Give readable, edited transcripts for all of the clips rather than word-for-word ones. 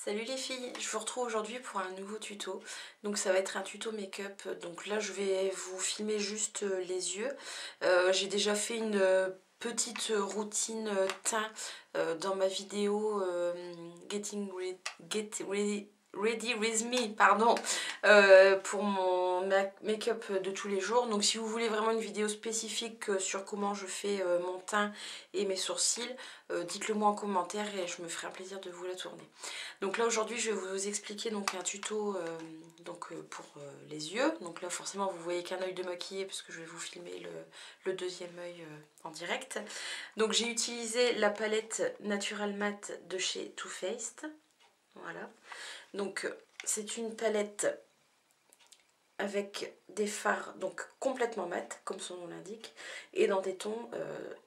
Salut les filles, je vous retrouve aujourd'hui pour un nouveau tuto. Donc ça va être un tuto make-up. Donc là je vais vous filmer juste les yeux. J'ai déjà fait une petite routine teint dans ma vidéo Ready with me, pardon, pour mon make-up de tous les jours. Donc si vous voulez vraiment une vidéo spécifique sur comment je fais mon teint et mes sourcils, dites-le moi en commentaire et je me ferai un plaisir de vous la tourner. Donc là aujourd'hui je vais vous expliquer donc un tuto pour les yeux. Donc là forcément vous voyez qu'un œil de maquillé parce que je vais vous filmer le deuxième œil en direct. Donc j'ai utilisé la palette Natural Matte de chez Too Faced. Voilà. Donc c'est une palette avec des fards donc complètement mat comme son nom l'indique et dans des tons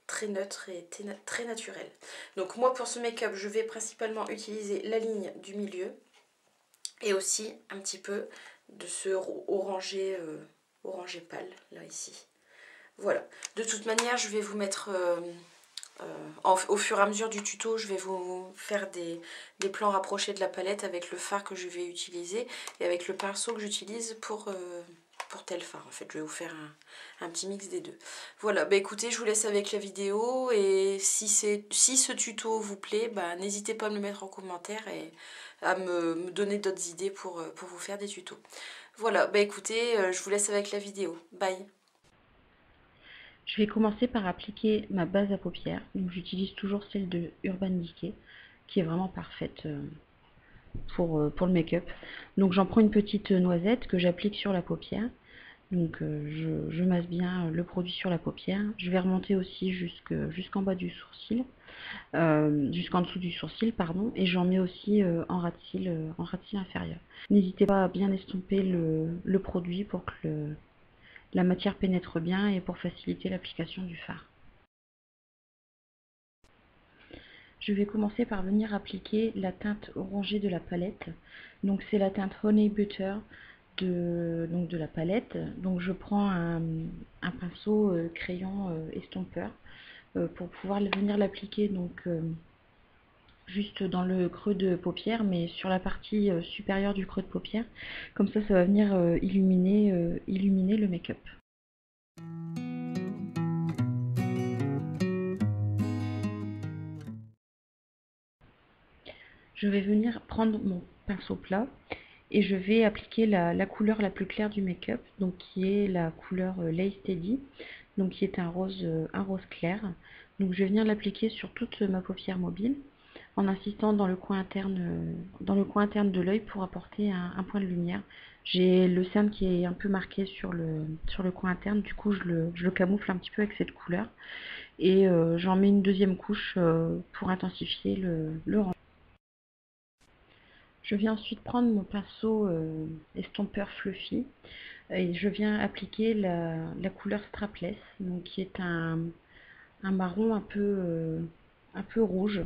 très neutres et très naturels. Donc moi pour ce make-up je vais principalement utiliser la ligne du milieu et aussi un petit peu de ce orangé, orangé pâle là ici. Voilà, de toute manière je vais vous mettre au fur et à mesure du tuto, je vais vous faire des plans rapprochés de la palette avec le fard que je vais utiliser et avec le pinceau que j'utilise pour tel fard. En fait, je vais vous faire un petit mix des deux. Voilà, bah écoutez, je vous laisse avec la vidéo et si ce tuto vous plaît, bah, n'hésitez pas à me le mettre en commentaire et à me donner d'autres idées pour vous faire des tutos. Voilà, bah écoutez, je vous laisse avec la vidéo. Bye! Je vais commencer par appliquer ma base à paupières. Donc j'utilise toujours celle de Urban Decay, qui est vraiment parfaite pour le make-up. Donc j'en prends une petite noisette que j'applique sur la paupière. Donc je masse bien le produit sur la paupière. Je vais remonter aussi jusqu'en bas du sourcil, jusqu'en dessous du sourcil, pardon. Et j'en mets aussi en ras de cils inférieur. N'hésitez pas à bien estomper le produit pour que la matière pénètre bien et pour faciliter l'application du fard. Je vais commencer par venir appliquer la teinte orangée de la palette. Donc c'est la teinte Honey Butter de la palette. Donc je prends un pinceau crayon estompeur pour pouvoir venir l'appliquer donc juste dans le creux de paupière, mais sur la partie supérieure du creux de paupière. Comme ça va venir illuminer le make-up. Je vais venir prendre mon pinceau plat et je vais appliquer la couleur la plus claire du make-up, donc qui est la couleur Lay Steady, donc qui est un rose clair. Donc je vais venir l'appliquer sur toute ma paupière mobile en insistant dans le coin interne de l'œil pour apporter un point de lumière. J'ai le cerne qui est un peu marqué sur le coin interne, du coup je le camoufle un petit peu avec cette couleur et j'en mets une deuxième couche pour intensifier le rendu. Je viens ensuite prendre mon pinceau estompeur Fluffy et je viens appliquer la couleur Strapless, donc qui est un marron un peu rouge.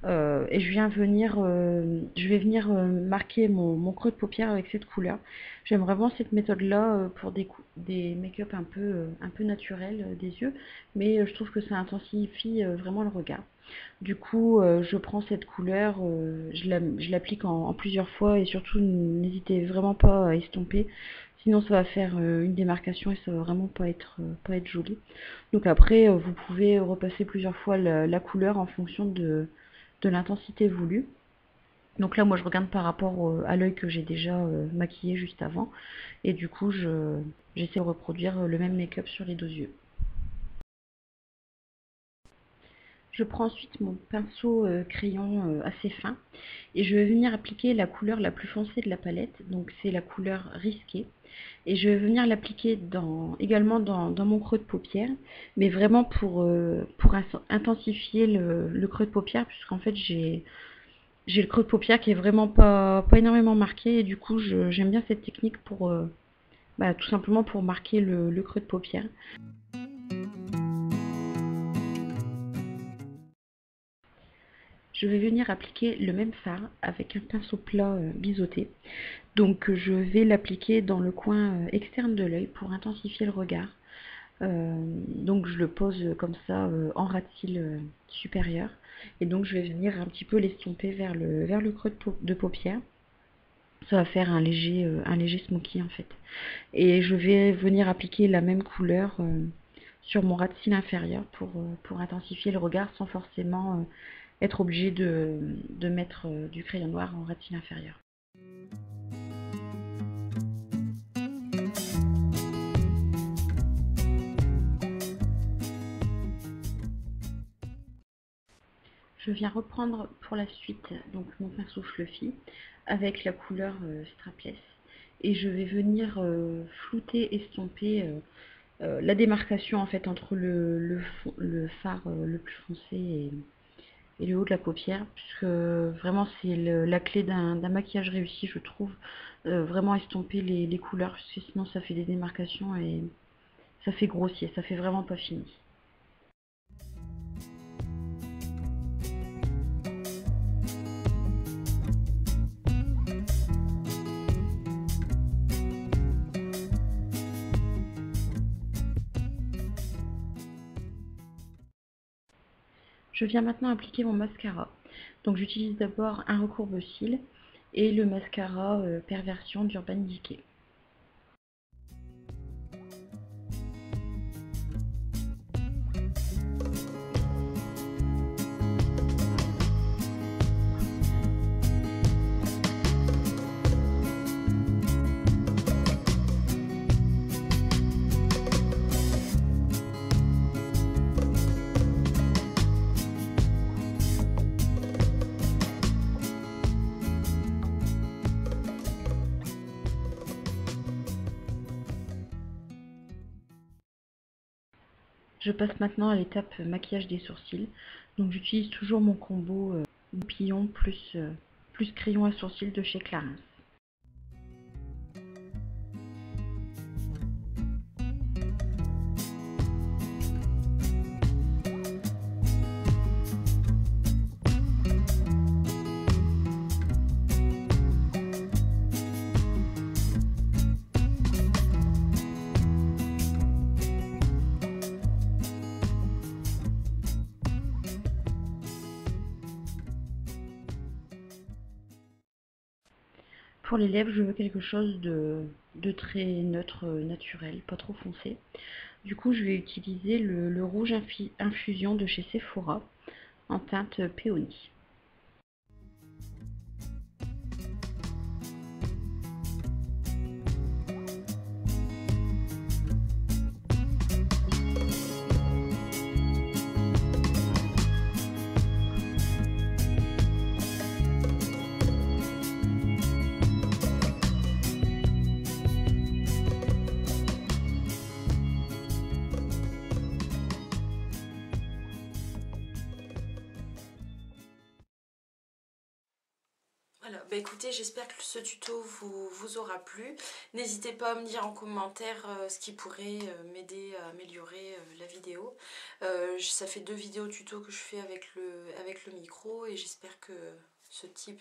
Et je vais venir marquer mon creux de paupière avec cette couleur. J'aime vraiment cette méthode-là pour des make-up un peu naturels des yeux, mais je trouve que ça intensifie vraiment le regard. Du coup, je prends cette couleur, je l'applique en plusieurs fois et surtout n'hésitez vraiment pas à estomper, sinon ça va faire une démarcation et ça va vraiment pas être joli. Donc après, vous pouvez repasser plusieurs fois la couleur en fonction de l'intensité voulue. Donc là, moi, je regarde par rapport à l'œil que j'ai déjà maquillé juste avant. Et du coup, j'essaie de reproduire le même make-up sur les deux yeux. Je prends ensuite mon pinceau crayon assez fin et je vais venir appliquer la couleur la plus foncée de la palette, donc c'est la couleur risquée. Et je vais venir l'appliquer également dans mon creux de paupière, mais vraiment pour intensifier le creux de paupière, puisqu'en fait j'ai le creux de paupière qui est vraiment pas énormément marqué, et du coup j'aime bien cette technique pour tout simplement pour marquer le creux de paupière. Je vais venir appliquer le même fard avec un pinceau plat biseauté. Donc je vais l'appliquer dans le coin externe de l'œil pour intensifier le regard. Donc je le pose comme ça en ras de cils supérieur. Et donc je vais venir un petit peu l'estomper vers le creux de paupière. Ça va faire un léger smoky en fait. Et je vais venir appliquer la même couleur sur mon ras de cils inférieur pour intensifier le regard sans forcément être obligé de mettre du crayon noir en ras de cils inférieur. Je viens reprendre pour la suite donc mon pinceau Fluffy avec la couleur Strapless et je vais venir flouter, estomper la démarcation en fait entre le fard le plus foncé et le haut de la paupière, puisque vraiment c'est la clé d'un maquillage réussi, je trouve, vraiment estomper les couleurs, parce que sinon ça fait des démarcations et ça fait grossier, ça fait vraiment pas fini. Je viens maintenant appliquer mon mascara. Donc j'utilise d'abord un recourbe-cils et le mascara Perversion d'Urban Decay. Je passe maintenant à l'étape maquillage des sourcils. Donc j'utilise toujours mon combo Goupillon plus crayon à sourcils de chez Clarins. Pour les lèvres, je veux quelque chose de très neutre, naturel, pas trop foncé. Du coup, je vais utiliser le rouge infusion de chez Sephora en teinte Péonie. Voilà, bah écoutez, j'espère que ce tuto vous aura plu. N'hésitez pas à me dire en commentaire ce qui pourrait m'aider à améliorer la vidéo. Ça fait 2 vidéos tuto que je fais avec le micro et j'espère que ce type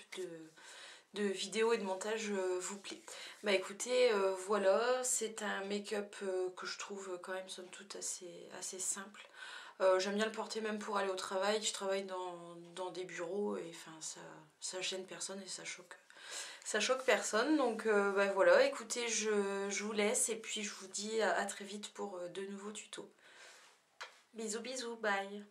de vidéo et de montage vous plaît. Bah écoutez, voilà, c'est un make-up que je trouve quand même somme toute assez simple. J'aime bien le porter même pour aller au travail. Je travaille dans des bureaux et enfin ça gêne personne et ça choque personne. Donc bah voilà, écoutez, je vous laisse et puis je vous dis à très vite pour de nouveaux tutos. Bisous bisous, bye.